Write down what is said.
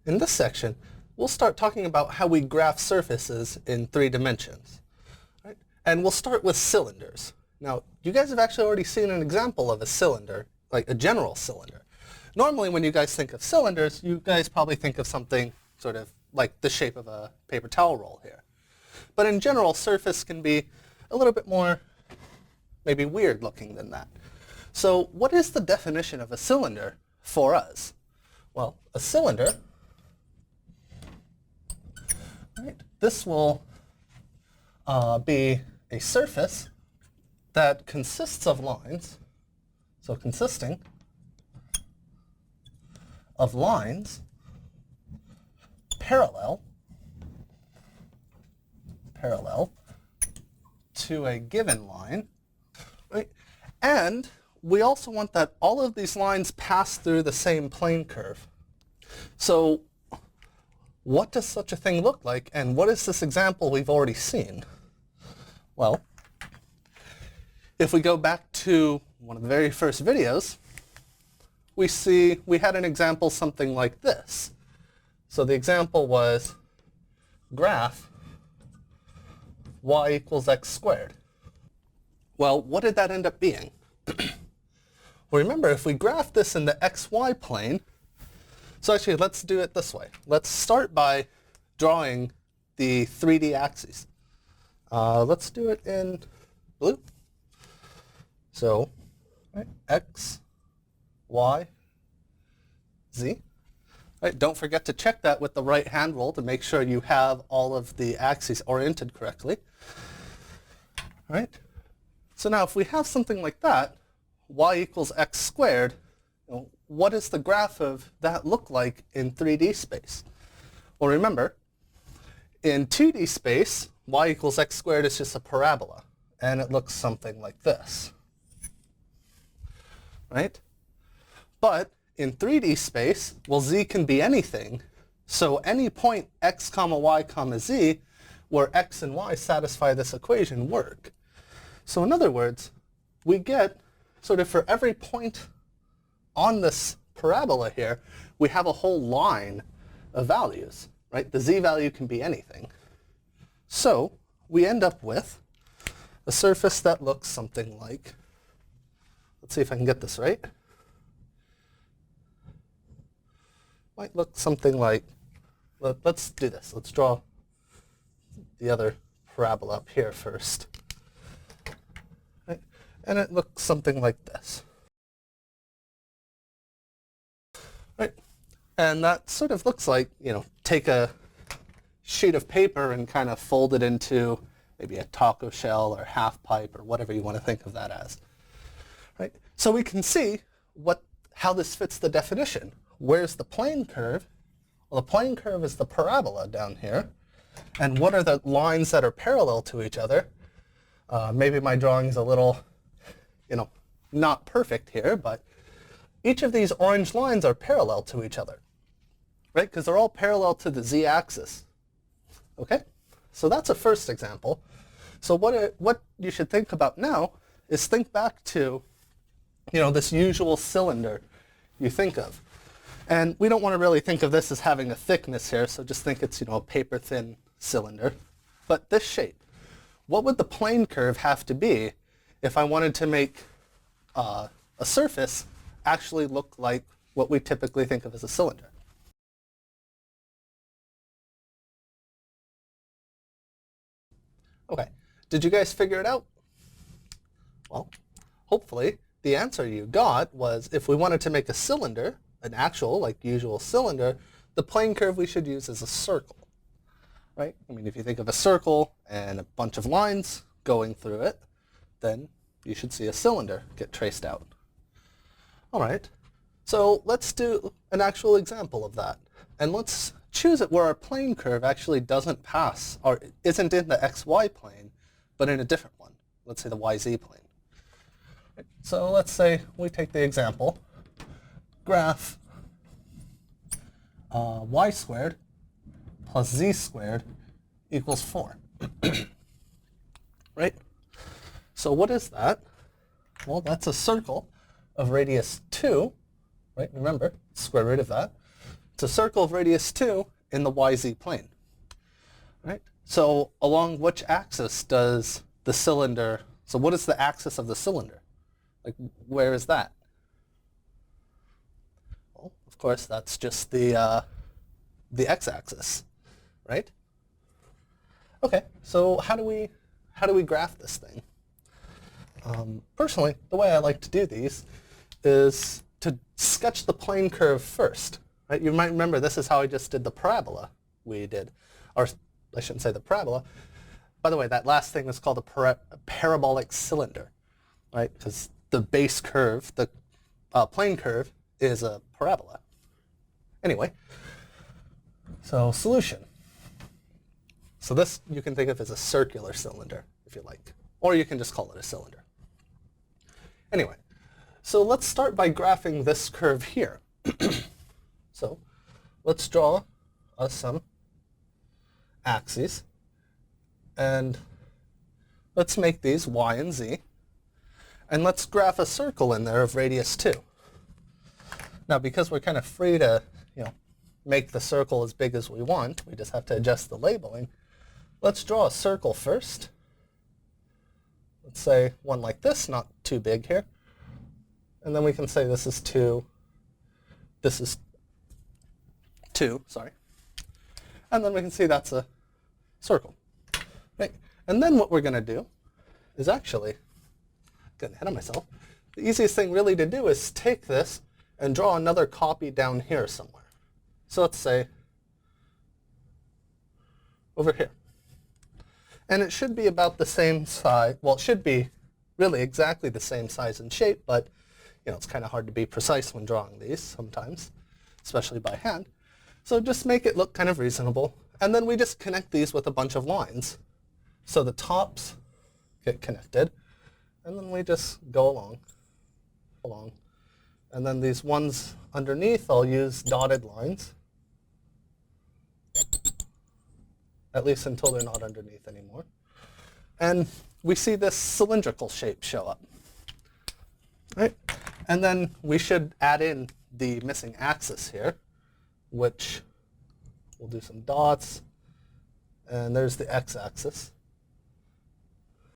In this section, we'll start talking about how we graph surfaces in 3 dimensions. Right? And we'll start with cylinders. Now, you guys have actually already seen an example of a cylinder, like a general cylinder. Normally, when you guys think of cylinders, you guys probably think of something sort of like the shape of a paper towel roll here. But in general, surface can be a little bit more maybe weird looking than that. So what is the definition of a cylinder for us? Well, a cylinder, right, this will be a surface that consists of lines, so consisting of lines parallel to a given line, right? And we also want that all of these lines pass through the same plane curve. So what does such a thing look like, and what is this example we've already seen? Well, if we go back to one of the very first videos, we see we had an example something like this. So the example was graph y equals x squared. Well, what did that end up being? Well, remember, if we graph this in the xy plane, so actually let's do it this way. Let's start by drawing the 3D axes. Let's do it in blue. So, right, x, y, z. Right, don't forget to check that with the right hand rule to make sure you have all of the axes oriented correctly. All right. So now if we have something like that, y equals x squared, what does the graph of that look like in 3D space? Well, remember, in 2D space, y equals x squared is just a parabola, and it looks something like this. Right? But in 3D space, well, z can be anything. So any point x comma y comma z where x and y satisfy this equation work. So in other words, we get sort of for every point on this parabola here, we have a whole line of values, right? The z value can be anything. So we end up with a surface that looks something like, let's see if I can get this right. Might look something like, let's do this. Let's draw the other parabola up here first. Right? And it looks something like this. Right? And that sort of looks like, take a sheet of paper and kind of fold it into maybe a taco shell or half pipe or whatever you want to think of that as. Right? So we can see how this fits the definition. Where's the plane curve? Well, the plane curve is the parabola down here. And what are the lines that are parallel to each other? Maybe my drawing is a little, not perfect here, but each of these orange lines are parallel to each other, right? Because they're all parallel to the z-axis. Okay? So that's a first example. So what you should think about now is think back to, this usual cylinder you think of. And we don't want to really think of this as having a thickness here, so just think it's, a paper-thin cylinder. But this shape, what would the plane curve have to be if I wanted to make a surface actually look like what we typically think of as a cylinder? Okay, did you guys figure it out? Well, hopefully the answer you got was if we wanted to make a cylinder, an actual, like usual cylinder, the plane curve we should use is a circle, right? I mean, if you think of a circle and a bunch of lines going through it, then you should see a cylinder get traced out. All right, so let's do an actual example of that. And let's choose it where our plane curve actually doesn't pass, or isn't in the xy plane, but in a different one. Let's say the yz plane. Right, so let's say we take the example, graph y squared plus z squared equals 4. Right? So what is that? Well, that's a circle of radius 2, right? Remember, square root of that. It's a circle of radius 2 in the YZ plane. Right? So along which axis does the cylinder, so what is the axis of the cylinder? Like, where is that? Well, of course, that's just the x-axis, right? Okay, so how do we graph this thing? Personally, the way I like to do these is to sketch the plane curve first. Right? You might remember this is how I just did the parabola we did. Or I shouldn't say the parabola. By the way, that last thing is called a parabolic cylinder, right? Because the base curve, the plane curve, is a parabola. Anyway, so solution. So this you can think of as a circular cylinder, if you like. Or you can just call it a cylinder. Anyway, so let's start by graphing this curve here. So let's draw us some axes. And let's make these y and z. And let's graph a circle in there of radius 2. Now, because we're kind of free to, make the circle as big as we want, we just have to adjust the labeling. Let's draw a circle first. Let's say one like this, not too big here. And then we can say this is 2. This is 2, sorry. And then we can see that's a circle. Right? And then what we're going to do is actually, getting ahead of myself, the easiest thing really to do is take this and draw another copy down here somewhere. So let's say over here. And it should be about the same size. Well, it should be really exactly the same size and shape, but it's kind of hard to be precise when drawing these sometimes, especially by hand. So just make it look kind of reasonable. And then we just connect these with a bunch of lines. So the tops get connected, and then we just go along. And then these ones underneath, I'll use dotted lines, at least until they're not underneath anymore. And we see this cylindrical shape show up. Right? And then we should add in the missing axis here, which we'll do some dots. And there's the x-axis.